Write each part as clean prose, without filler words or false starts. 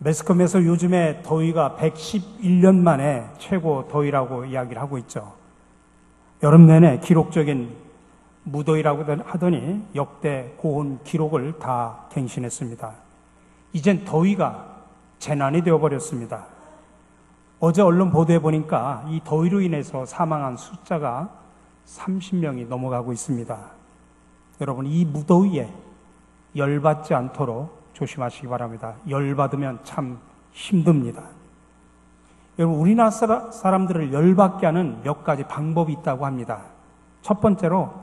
매스컴에서 요즘에 더위가 111년 만에 최고 더위라고 이야기를 하고 있죠. 여름 내내 기록적인 무더위라고 하더니 역대 고온 기록을 다 갱신했습니다. 이젠 더위가 재난이 되어버렸습니다. 어제 언론 보도해 보니까 이 더위로 인해서 사망한 숫자가 30명이 넘어가고 있습니다. 여러분, 이 무더위에 열받지 않도록 조심하시기 바랍니다. 열받으면 참 힘듭니다. 여러분, 우리나라 사람들을 열받게 하는 몇 가지 방법이 있다고 합니다. 첫 번째로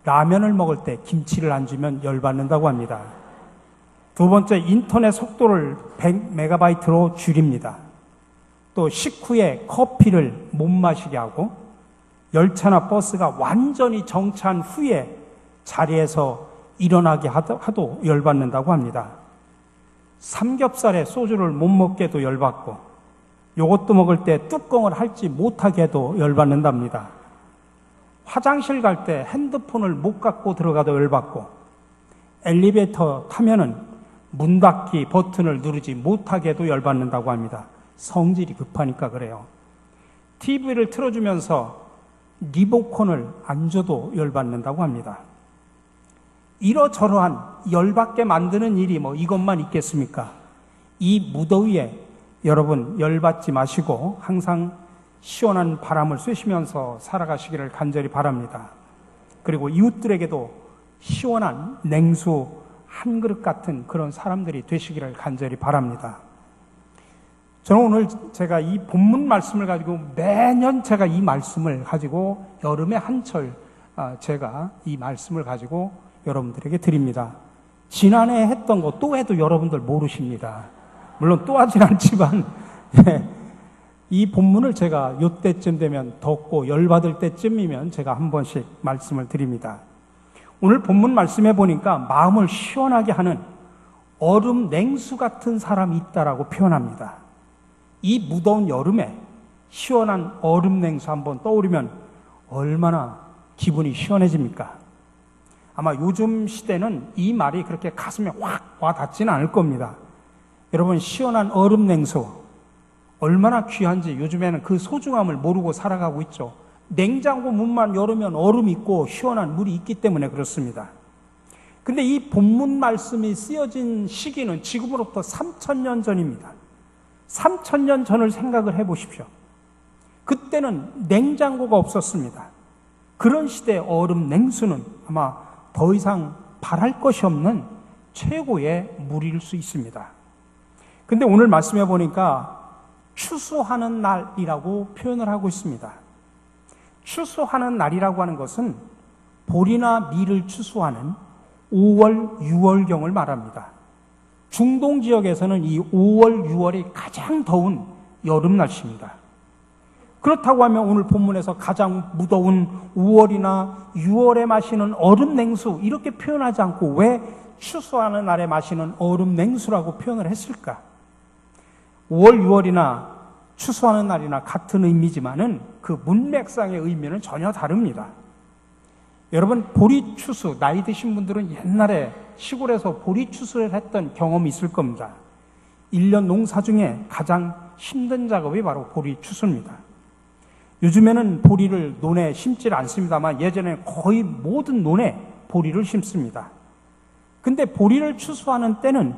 라면을 먹을 때 김치를 안 주면 열받는다고 합니다. 두 번째, 인터넷 속도를 100MB로 줄입니다. 또 식후에 커피를 못 마시게 하고 열차나 버스가 완전히 정차한 후에 자리에서 일어나게 하도 열받는다고 합니다. 삼겹살에 소주를 못 먹게 해도 열받고 요것도 먹을 때 뚜껑을 핥지 못하게 해도 열받는답니다. 화장실 갈 때 핸드폰을 못 갖고 들어가도 열받고 엘리베이터 타면은 문 닫기 버튼을 누르지 못하게 해도 열받는다고 합니다. 성질이 급하니까 그래요. TV를 틀어주면서 리모컨을 안 줘도 열받는다고 합니다. 이러저러한 열받게 만드는 일이 이것만 있겠습니까? 이 무더위에 여러분 열받지 마시고 항상 시원한 바람을 쐬시면서 살아가시기를 간절히 바랍니다. 그리고 이웃들에게도 시원한 냉수 한 그릇 같은 그런 사람들이 되시기를 간절히 바랍니다. 저는 오늘 제가 이 본문 말씀을 가지고 매년 제가 이 말씀을 가지고 여름에 한철 제가 이 말씀을 가지고 여러분들에게 드립니다. 지난해 했던 거 또 해도 여러분들 모르십니다. 물론 또 하진 않지만 이 본문을 제가 이때쯤 되면 덥고 열받을 때쯤이면 제가 한 번씩 말씀을 드립니다. 오늘 본문 말씀해 보니까 마음을 시원하게 하는 얼음 냉수 같은 사람이 있다라고 표현합니다. 이 무더운 여름에 시원한 얼음 냉수 한번 떠오르면 얼마나 기분이 시원해집니까? 아마 요즘 시대는 이 말이 그렇게 가슴에 확 와닿지는 않을 겁니다. 여러분, 시원한 얼음 냉수 얼마나 귀한지 요즘에는 그 소중함을 모르고 살아가고 있죠. 냉장고 문만 열으면 얼음이 있고 시원한 물이 있기 때문에 그렇습니다. 근데 이 본문 말씀이 쓰여진 시기는 지금으로부터 3000년 전입니다. 3000년 전을 생각을 해보십시오. 그때는 냉장고가 없었습니다. 그런 시대의 얼음 냉수는 아마 더 이상 바랄 것이 없는 최고의 물일 수 있습니다. 근데 오늘 말씀해 보니까 추수하는 날이라고 표현을 하고 있습니다. 추수하는 날이라고 하는 것은 보리나 밀을 추수하는 5월, 6월경을 말합니다. 중동 지역에서는 이 5월, 6월이 가장 더운 여름 날씨입니다. 그렇다고 하면 오늘 본문에서 가장 무더운 5월이나 6월에 마시는 얼음 냉수 이렇게 표현하지 않고 왜 추수하는 날에 마시는 얼음 냉수라고 표현을 했을까? 5월, 6월이나 추수하는 날이나 같은 의미지만은 그 문맥상의 의미는 전혀 다릅니다. 여러분, 보리 추수, 나이 드신 분들은 옛날에 시골에서 보리 추수를 했던 경험이 있을 겁니다. 1년 농사 중에 가장 힘든 작업이 바로 보리 추수입니다. 요즘에는 보리를 논에 심지 않습니다만 예전에 거의 모든 논에 보리를 심습니다. 근데 보리를 추수하는 때는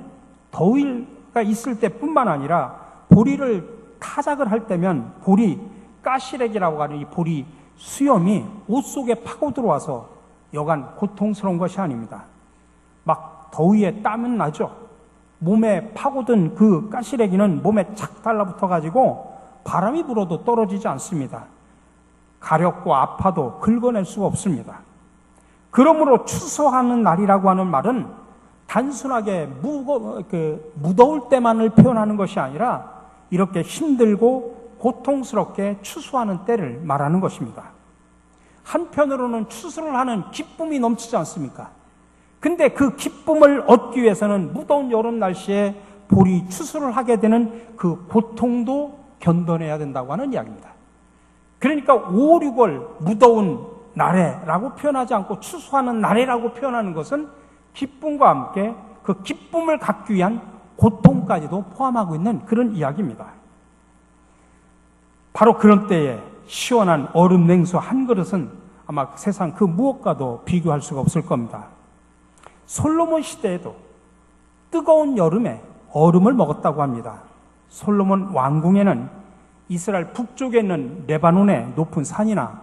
더위가 있을 때뿐만 아니라 보리를 타작을 할 때면 보리 가시래기라고 하는 이 보리 수염이 옷 속에 파고 들어와서 여간 고통스러운 것이 아닙니다. 막 더위에 땀은 나죠. 몸에 파고든 그 가시래기는 몸에 착 달라붙어 가지고 바람이 불어도 떨어지지 않습니다. 가렵고 아파도 긁어낼 수가 없습니다. 그러므로 추수하는 날이라고 하는 말은 단순하게 무더울 때만을 표현하는 것이 아니라 이렇게 힘들고 고통스럽게 추수하는 때를 말하는 것입니다. 한편으로는 추수를 하는 기쁨이 넘치지 않습니까? 근데 그 기쁨을 얻기 위해서는 무더운 여름 날씨에 보리 추수를 하게 되는 그 고통도 견뎌내야 된다고 하는 이야기입니다. 그러니까 5, 6월 무더운 날에라고 표현하지 않고 추수하는 날에라고 표현하는 것은 기쁨과 함께 그 기쁨을 갖기 위한 고통까지도 포함하고 있는 그런 이야기입니다. 바로 그런 때에 시원한 얼음 냉수 한 그릇은 아마 세상 그 무엇과도 비교할 수가 없을 겁니다. 솔로몬 시대에도 뜨거운 여름에 얼음을 먹었다고 합니다. 솔로몬 왕궁에는 이스라엘 북쪽에 있는 레바논의 높은 산이나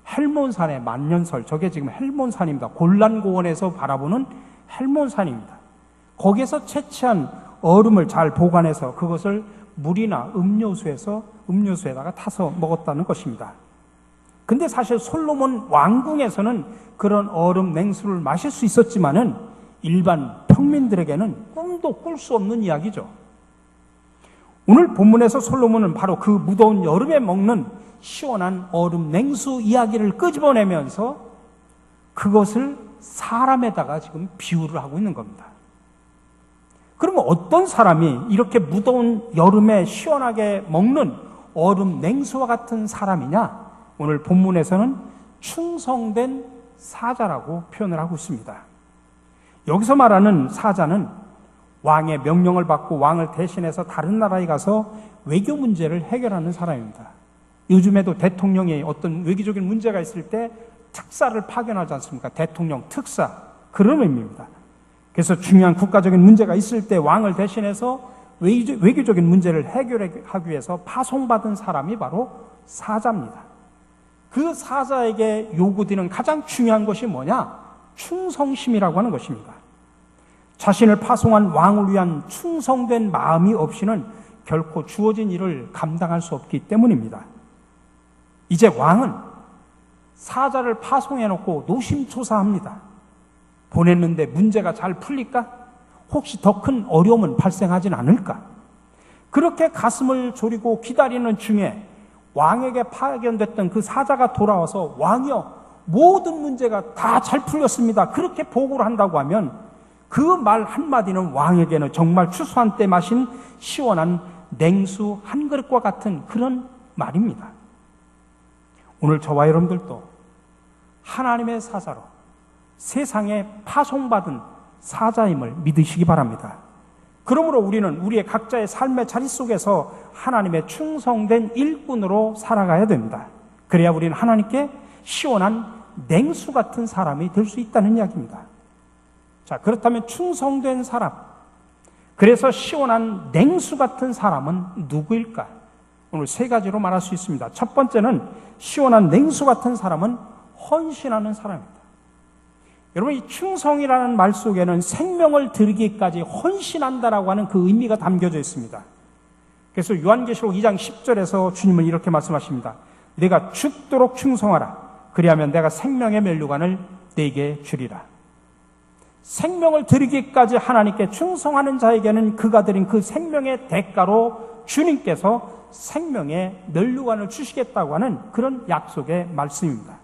헬몬산의 만년설, 저게 지금 헬몬산입니다. 골란고원에서 바라보는 헬몬산입니다. 거기에서 채취한 얼음을 잘 보관해서 그것을 물이나 음료수에다가 타서 먹었다는 것입니다. 근데 사실 솔로몬 왕궁에서는 그런 얼음 냉수를 마실 수 있었지만은 일반 평민들에게는 꿈도 꿀 수 없는 이야기죠. 오늘 본문에서 솔로몬은 바로 그 무더운 여름에 먹는 시원한 얼음 냉수 이야기를 끄집어내면서 그것을 사람에다가 지금 비유를 하고 있는 겁니다. 그러면 어떤 사람이 이렇게 무더운 여름에 시원하게 먹는 얼음 냉수와 같은 사람이냐? 오늘 본문에서는 충성된 사자라고 표현을 하고 있습니다. 여기서 말하는 사자는 왕의 명령을 받고 왕을 대신해서 다른 나라에 가서 외교 문제를 해결하는 사람입니다. 요즘에도 대통령이 어떤 외교적인 문제가 있을 때 특사를 파견하지 않습니까? 대통령 특사, 그런 의미입니다. 그래서 중요한 국가적인 문제가 있을 때 왕을 대신해서 외교적인 문제를 해결하기 위해서 파송받은 사람이 바로 사자입니다. 그 사자에게 요구되는 가장 중요한 것이 뭐냐? 충성심이라고 하는 것입니다. 자신을 파송한 왕을 위한 충성된 마음이 없이는 결코 주어진 일을 감당할 수 없기 때문입니다. 이제 왕은 사자를 파송해놓고 노심초사합니다. 보냈는데 문제가 잘 풀릴까? 혹시 더 큰 어려움은 발생하진 않을까? 그렇게 가슴을 졸이고 기다리는 중에 왕에게 파견됐던 그 사자가 돌아와서 왕이여, 모든 문제가 다 잘 풀렸습니다. 그렇게 보고를 한다고 하면 그 말 한마디는 왕에게는 정말 추수한 때 마신 시원한 냉수 한 그릇과 같은 그런 말입니다. 오늘 저와 여러분들도 하나님의 사자로 세상에 파송받은 사자임을 믿으시기 바랍니다. 그러므로 우리는 우리의 각자의 삶의 자리 속에서 하나님의 충성된 일꾼으로 살아가야 됩니다. 그래야 우리는 하나님께 시원한 냉수 같은 사람이 될 수 있다는 이야기입니다. 자, 그렇다면 충성된 사람, 그래서 시원한 냉수 같은 사람은 누구일까? 오늘 세 가지로 말할 수 있습니다. 첫 번째는 시원한 냉수 같은 사람은 헌신하는 사람입니다. 여러분, 이 충성이라는 말 속에는 생명을 드리기까지 헌신한다라고 하는 그 의미가 담겨져 있습니다. 그래서 요한계시록 2장 10절에서 주님은 이렇게 말씀하십니다. 내가 죽도록 충성하라. 그리하면 내가 생명의 면류관을 내게 주리라. 생명을 드리기까지 하나님께 충성하는 자에게는 그가 드린 그 생명의 대가로 주님께서 생명의 면류관을 주시겠다고 하는 그런 약속의 말씀입니다.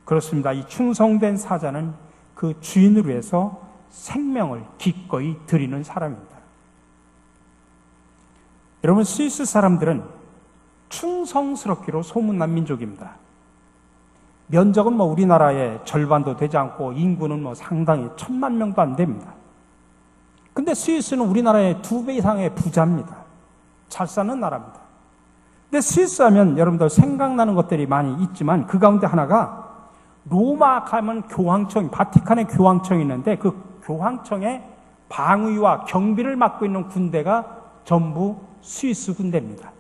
그렇습니다. 이 충성된 사자는 그 주인을 위해서 생명을 기꺼이 드리는 사람입니다. 여러분, 스위스 사람들은 충성스럽기로 소문난 민족입니다. 면적은 우리나라의 절반도 되지 않고 인구는 상당히 1000만 명도 안 됩니다. 근데 스위스는 우리나라의 2배 이상의 부자입니다. 잘 사는 나라입니다. 근데 스위스 하면 여러분들 생각나는 것들이 많이 있지만 그 가운데 하나가 로마 가면 교황청, 바티칸의 교황청이 있는데 그 교황청의 방위와 경비를 맡고 있는 군대가 전부 스위스 군대입니다.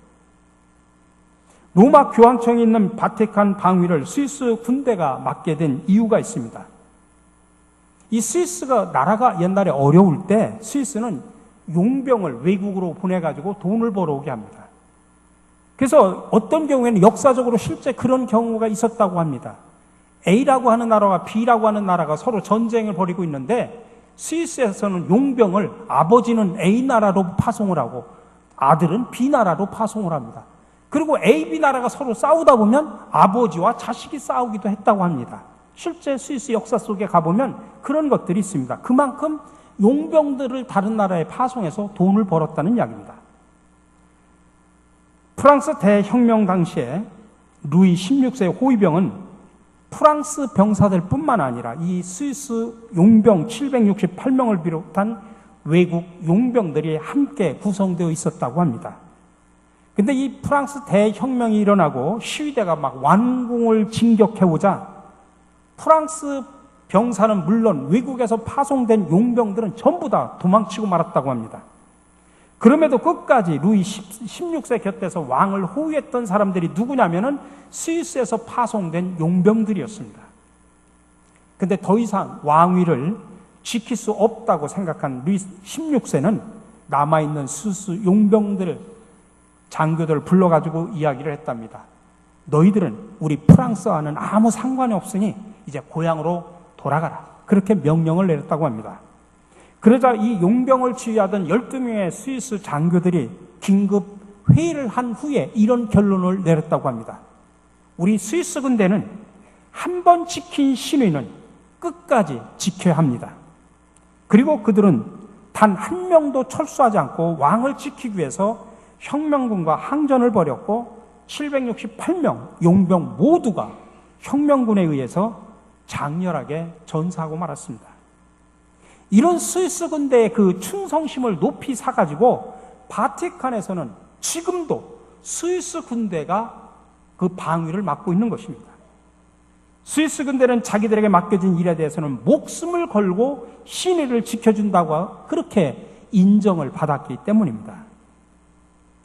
로마 교황청이 있는 바티칸 방위를 스위스 군대가 맡게 된 이유가 있습니다. 이 스위스가 나라가 옛날에 어려울 때 스위스는 용병을 외국으로 보내가지고 돈을 벌어오게 합니다. 그래서 어떤 경우에는 역사적으로 실제 그런 경우가 있었다고 합니다. A라고 하는 나라와 B라고 하는 나라가 서로 전쟁을 벌이고 있는데 스위스에서는 용병을 아버지는 A 나라로 파송을 하고 아들은 B 나라로 파송을 합니다. 그리고 A, B 나라가 서로 싸우다 보면 아버지와 자식이 싸우기도 했다고 합니다. 실제 스위스 역사 속에 가보면 그런 것들이 있습니다. 그만큼 용병들을 다른 나라에 파송해서 돈을 벌었다는 이야기입니다. 프랑스 대혁명 당시에 루이 16세 호위병은 프랑스 병사들 뿐만 아니라 이 스위스 용병 768명을 비롯한 외국 용병들이 함께 구성되어 있었다고 합니다. 근데 이 프랑스 대혁명이 일어나고 시위대가 막 완공을 진격해오자 프랑스 병사는 물론 외국에서 파송된 용병들은 전부 다 도망치고 말았다고 합니다. 그럼에도 끝까지 루이 16세 곁에서 왕을 호위했던 사람들이 누구냐면은 스위스에서 파송된 용병들이었습니다. 근데 더 이상 왕위를 지킬 수 없다고 생각한 루이 16세는 남아있는 스위스 용병들, 장교들을 불러가지고 이야기를 했답니다. 너희들은 우리 프랑스와는 아무 상관이 없으니 이제 고향으로 돌아가라. 그렇게 명령을 내렸다고 합니다. 그러자 이 용병을 지휘하던 12명의 스위스 장교들이 긴급 회의를 한 후에 이런 결론을 내렸다고 합니다. 우리 스위스 군대는 한 번 지킨 신의는 끝까지 지켜야 합니다. 그리고 그들은 단 한 명도 철수하지 않고 왕을 지키기 위해서 혁명군과 항전을 벌였고 768명 용병 모두가 혁명군에 의해서 장렬하게 전사하고 말았습니다. 이런 스위스 군대의 그 충성심을 높이 사가지고 바티칸에서는 지금도 스위스 군대가 그 방위를 맡고 있는 것입니다. 스위스 군대는 자기들에게 맡겨진 일에 대해서는 목숨을 걸고 신의를 지켜준다고 그렇게 인정을 받았기 때문입니다.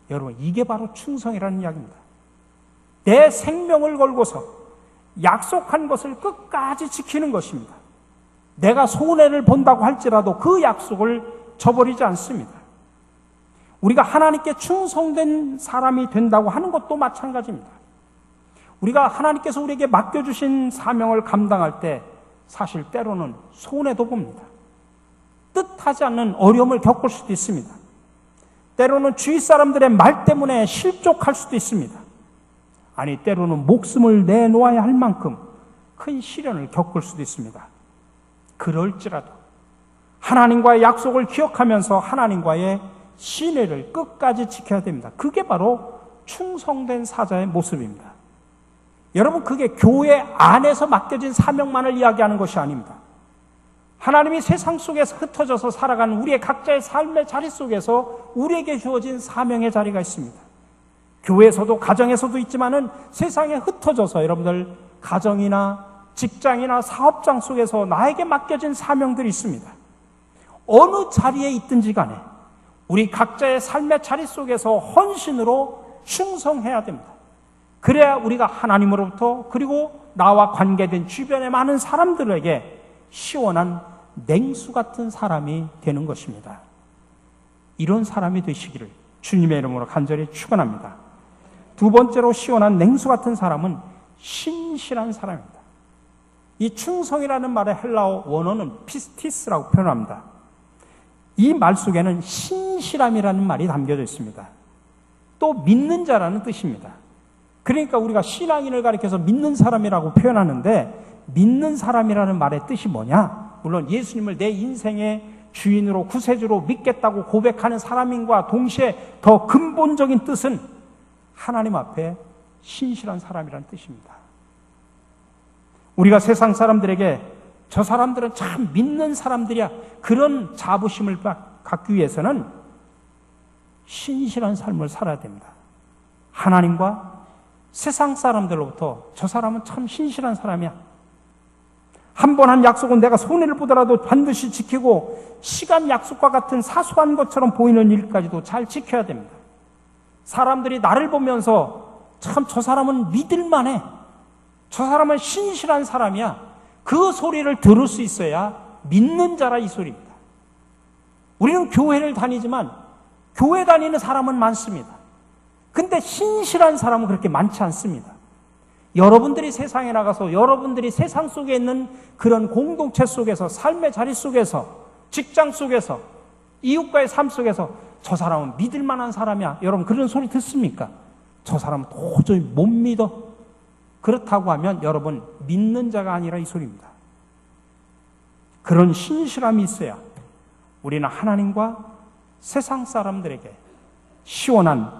여러분, 이게 바로 충성이라는 이야기입니다. 내 생명을 걸고서 약속한 것을 끝까지 지키는 것입니다. 내가 손해를 본다고 할지라도 그 약속을 저버리지 않습니다. 우리가 하나님께 충성된 사람이 된다고 하는 것도 마찬가지입니다. 우리가 하나님께서 우리에게 맡겨주신 사명을 감당할 때 사실 때로는 손해도 봅니다. 뜻하지 않는 어려움을 겪을 수도 있습니다. 때로는 주위 사람들의 말 때문에 실족할 수도 있습니다. 아니, 때로는 목숨을 내놓아야 할 만큼 큰 시련을 겪을 수도 있습니다. 그럴지라도 하나님과의 약속을 기억하면서 하나님과의 신뢰를 끝까지 지켜야 됩니다. 그게 바로 충성된 사자의 모습입니다. 여러분, 그게 교회 안에서 맡겨진 사명만을 이야기하는 것이 아닙니다. 하나님이 세상 속에서 흩어져서 살아가는 우리의 각자의 삶의 자리 속에서 우리에게 주어진 사명의 자리가 있습니다. 교회에서도 가정에서도 있지만은 세상에 흩어져서 여러분들 가정이나 직장이나 사업장 속에서 나에게 맡겨진 사명들이 있습니다. 어느 자리에 있든지 간에 우리 각자의 삶의 자리 속에서 헌신으로 충성해야 됩니다. 그래야 우리가 하나님으로부터 그리고 나와 관계된 주변의 많은 사람들에게 시원한 냉수 같은 사람이 되는 것입니다. 이런 사람이 되시기를 주님의 이름으로 간절히 축원합니다. 두 번째로 시원한 냉수 같은 사람은 신실한 사람입니다. 이 충성이라는 말의 헬라어 원어는 피스티스라고 표현합니다. 이 말 속에는 신실함이라는 말이 담겨져 있습니다. 또 믿는 자라는 뜻입니다. 그러니까 우리가 신앙인을 가리켜서 믿는 사람이라고 표현하는데 믿는 사람이라는 말의 뜻이 뭐냐? 물론 예수님을 내 인생의 주인으로 구세주로 믿겠다고 고백하는 사람인과 동시에 더 근본적인 뜻은 하나님 앞에 신실한 사람이라는 뜻입니다. 우리가 세상 사람들에게 저 사람들은 참 믿는 사람들이야, 그런 자부심을 갖기 위해서는 신실한 삶을 살아야 됩니다. 하나님과 세상 사람들로부터 저 사람은 참 신실한 사람이야, 한 번 한 약속은 내가 손해를 보더라도 반드시 지키고 시간 약속과 같은 사소한 것처럼 보이는 일까지도 잘 지켜야 됩니다. 사람들이 나를 보면서 참 저 사람은 믿을만해, 저 사람은 신실한 사람이야, 그 소리를 들을 수 있어야 믿는 자라 이 소리입니다. 우리는 교회를 다니지만 교회 다니는 사람은 많습니다. 근데 신실한 사람은 그렇게 많지 않습니다. 여러분들이 세상에 나가서 여러분들이 세상 속에 있는 그런 공동체 속에서, 삶의 자리 속에서, 직장 속에서, 이웃과의 삶 속에서 저 사람은 믿을 만한 사람이야, 여러분 그런 소리 듣습니까? 저 사람은 도저히 못 믿어. 그렇다고 하면 여러분 믿는 자가 아니라 이 소리입니다. 그런 신실함이 있어야 우리는 하나님과 세상 사람들에게 시원한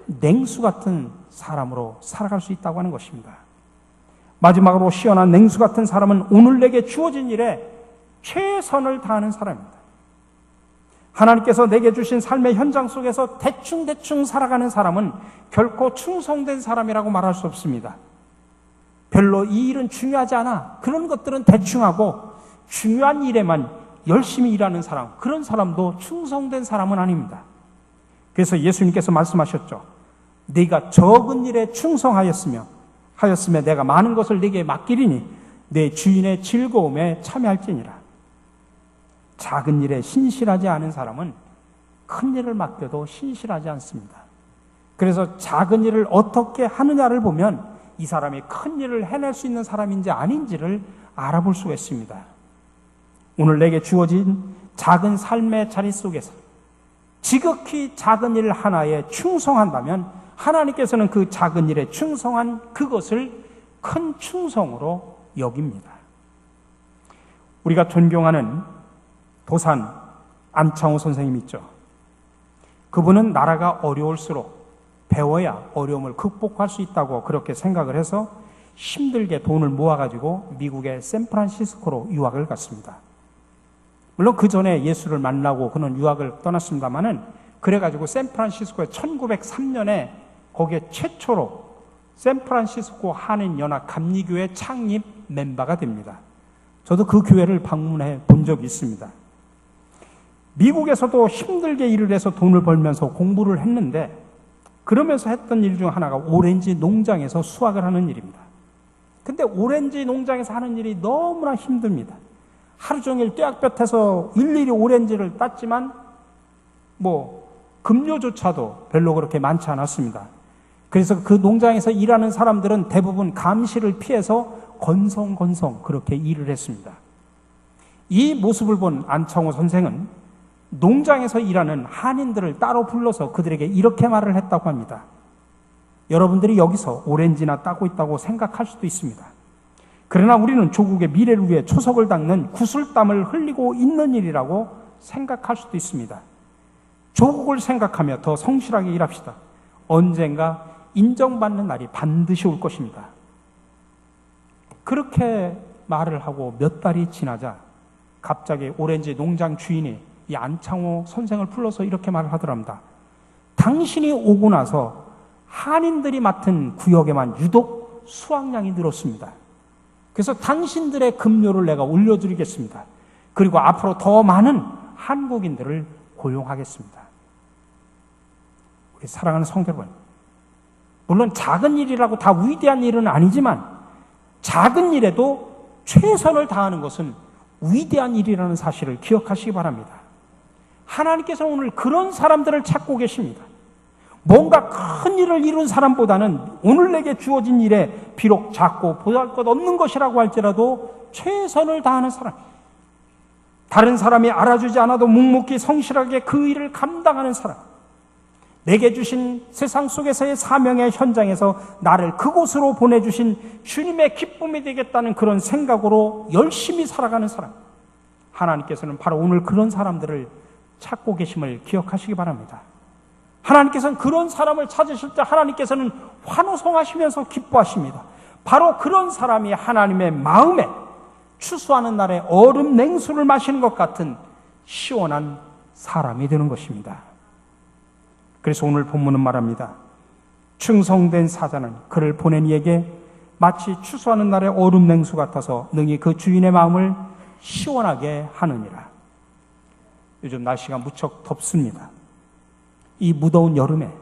냉수 같은 사람으로 살아갈 수 있다고 하는 것입니다. 마지막으로 시원한 냉수 같은 사람은 오늘 내게 주어진 일에 최선을 다하는 사람입니다. 하나님께서 내게 주신 삶의 현장 속에서 대충 살아가는 사람은 결코 충성된 사람이라고 말할 수 없습니다. 별로 이 일은 중요하지 않아. 그런 것들은 대충 하고 중요한 일에만 열심히 일하는 사람, 그런 사람도 충성된 사람은 아닙니다. 그래서 예수님께서 말씀하셨죠. 네가 적은 일에 충성하였으면 내가 많은 것을 네게 맡기리니 내 주인의 즐거움에 참여할지니라. 작은 일에 신실하지 않은 사람은 큰 일을 맡겨도 신실하지 않습니다. 그래서 작은 일을 어떻게 하느냐를 보면 이 사람이 큰 일을 해낼 수 있는 사람인지 아닌지를 알아볼 수가 있습니다. 오늘 내게 주어진 작은 삶의 자리 속에서 지극히 작은 일 하나에 충성한다면 하나님께서는 그 작은 일에 충성한 그것을 큰 충성으로 여깁니다. 우리가 존경하는 도산 안창호 선생님이 있죠. 그분은 나라가 어려울수록 배워야 어려움을 극복할 수 있다고 그렇게 생각을 해서 힘들게 돈을 모아가지고 미국의 샌프란시스코로 유학을 갔습니다. 물론 그 전에 예수를 만나고 그는 유학을 떠났습니다만은 그래가지고 샌프란시스코에 1903년에 거기에 최초로 샌프란시스코 한인연합 감리교회 창립 멤버가 됩니다. 저도 그 교회를 방문해 본 적이 있습니다. 미국에서도 힘들게 일을 해서 돈을 벌면서 공부를 했는데 그러면서 했던 일 중 하나가 오렌지 농장에서 수확을 하는 일입니다. 근데 오렌지 농장에서 하는 일이 너무나 힘듭니다. 하루 종일 뙤약볕에서 일일이 오렌지를 땄지만 급료조차도 별로 그렇게 많지 않았습니다. 그래서 그 농장에서 일하는 사람들은 대부분 감시를 피해서 건성건성 그렇게 일을 했습니다. 이 모습을 본 안창호 선생은 농장에서 일하는 한인들을 따로 불러서 그들에게 이렇게 말을 했다고 합니다. 여러분들이 여기서 오렌지나 따고 있다고 생각할 수도 있습니다. 그러나 우리는 조국의 미래를 위해 초석을 닦는 구슬땀을 흘리고 있는 일이라고 생각할 수도 있습니다. 조국을 생각하며 더 성실하게 일합시다. 언젠가 인정받는 날이 반드시 올 것입니다. 그렇게 말을 하고 몇 달이 지나자 갑자기 오렌지 농장 주인이 이 안창호 선생을 불러서 이렇게 말을 하더랍니다. 당신이 오고 나서 한인들이 맡은 구역에만 유독 수확량이 늘었습니다. 그래서 당신들의 급료를 내가 올려드리겠습니다. 그리고 앞으로 더 많은 한국인들을 고용하겠습니다. 우리 사랑하는 성도 여러분, 물론 작은 일이라고 다 위대한 일은 아니지만 작은 일에도 최선을 다하는 것은 위대한 일이라는 사실을 기억하시기 바랍니다. 하나님께서는 오늘 그런 사람들을 찾고 계십니다. 뭔가 큰 일을 이룬 사람보다는 오늘 내게 주어진 일에 비록 작고 보잘것없는 것이라고 할지라도 최선을 다하는 사람, 다른 사람이 알아주지 않아도 묵묵히 성실하게 그 일을 감당하는 사람, 내게 주신 세상 속에서의 사명의 현장에서 나를 그곳으로 보내주신 주님의 기쁨이 되겠다는 그런 생각으로 열심히 살아가는 사람, 하나님께서는 바로 오늘 그런 사람들을 찾고 계심을 기억하시기 바랍니다. 하나님께서는 그런 사람을 찾으실 때 하나님께서는 환호성하시면서 기뻐하십니다. 바로 그런 사람이 하나님의 마음에 추수하는 날에 얼음 냉수를 마시는 것 같은 시원한 사람이 되는 것입니다. 그래서 오늘 본문은 말합니다. 충성된 사자는 그를 보낸 이에게 마치 추수하는 날의 얼음 냉수 같아서 능히 그 주인의 마음을 시원하게 하느니라. 요즘 날씨가 무척 덥습니다. 이 무더운 여름에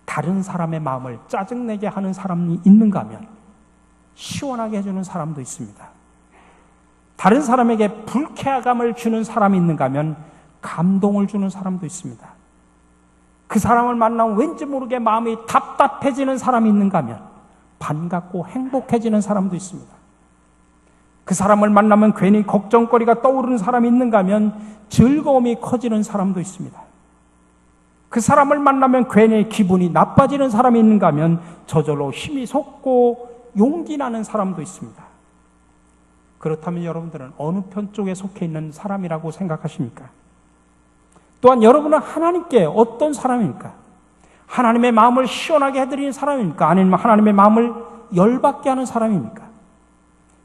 다른 사람의 마음을 짜증내게 하는 사람이 있는가 하면 시원하게 해주는 사람도 있습니다. 다른 사람에게 불쾌감을 주는 사람이 있는가 하면 감동을 주는 사람도 있습니다. 그 사람을 만나면 왠지 모르게 마음이 답답해지는 사람이 있는가 하면 반갑고 행복해지는 사람도 있습니다. 그 사람을 만나면 괜히 걱정거리가 떠오르는 사람이 있는가 하면 즐거움이 커지는 사람도 있습니다. 그 사람을 만나면 괜히 기분이 나빠지는 사람이 있는가 하면 저절로 힘이 솟고 용기 나는 사람도 있습니다. 그렇다면 여러분들은 어느 편 쪽에 속해 있는 사람이라고 생각하십니까? 또한 여러분은 하나님께 어떤 사람입니까? 하나님의 마음을 시원하게 해드리는 사람입니까? 아니면 하나님의 마음을 열받게 하는 사람입니까?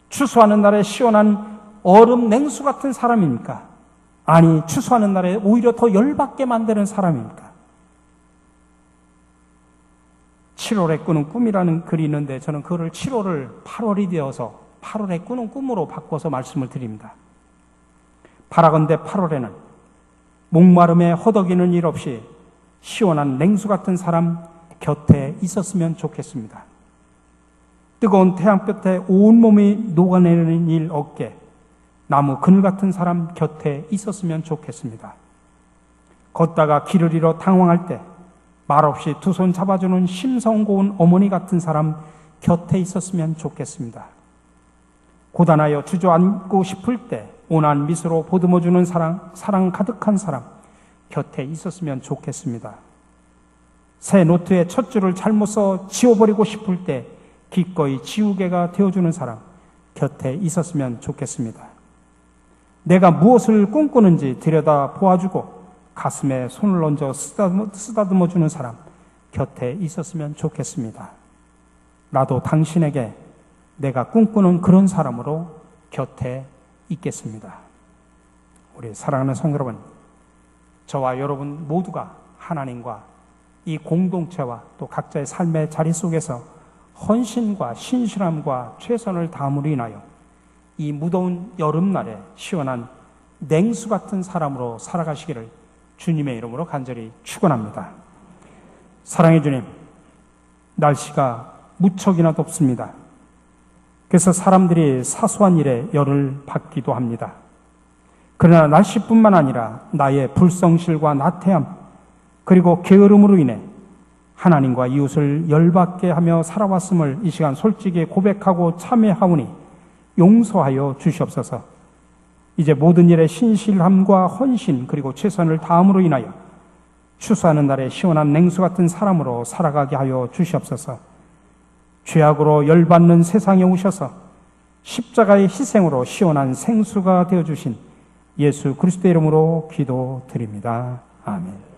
추수하는 날에 시원한 얼음 냉수 같은 사람입니까? 아니, 추수하는 날에 오히려 더 열받게 만드는 사람입니까? 7월에 꾸는 꿈이라는 글이 있는데 저는 그거를 7월을 8월이 되어서 8월에 꾸는 꿈으로 바꿔서 말씀을 드립니다. 바라건대 8월에는 목마름에 허덕이는 일 없이 시원한 냉수 같은 사람 곁에 있었으면 좋겠습니다. 뜨거운 태양볕에 온몸이 녹아내리는 일 없게 나무 그늘 같은 사람 곁에 있었으면 좋겠습니다. 걷다가 길을 잃어 당황할 때 말없이 두 손 잡아주는 심성 고운 어머니 같은 사람 곁에 있었으면 좋겠습니다. 고단하여 주저앉고 싶을 때 온화한 미소로 보듬어주는 사랑 가득한 사람 곁에 있었으면 좋겠습니다. 새 노트에 첫 줄을 잘못 써 지워버리고 싶을 때 기꺼이 지우개가 되어주는 사람 곁에 있었으면 좋겠습니다. 내가 무엇을 꿈꾸는지 들여다 보아주고 가슴에 손을 얹어 쓰다듬어주는 사람 곁에 있었으면 좋겠습니다. 나도 당신에게 내가 꿈꾸는 그런 사람으로 곁에 있겠습니다. 우리 사랑하는 성도 여러분, 저와 여러분 모두가 하나님과 이 공동체와 또 각자의 삶의 자리 속에서 헌신과 신실함과 최선을 다함으로 인하여 이 무더운 여름날에 시원한 냉수 같은 사람으로 살아가시기를 주님의 이름으로 간절히 축원합니다. 사랑의 주님, 날씨가 무척이나 덥습니다. 그래서 사람들이 사소한 일에 열을 받기도 합니다. 그러나 날씨뿐만 아니라 나의 불성실과 나태함 그리고 게으름으로 인해 하나님과 이웃을 열받게 하며 살아왔음을 이 시간 솔직히 고백하고 참회하오니 용서하여 주시옵소서. 이제 모든 일에 신실함과 헌신 그리고 최선을 다함으로 인하여 추수하는 날에 시원한 냉수 같은 사람으로 살아가게 하여 주시옵소서. 죄악으로 열받는 세상에 오셔서 십자가의 희생으로 시원한 생수가 되어주신 예수 그리스도의 이름으로 기도드립니다. 아멘.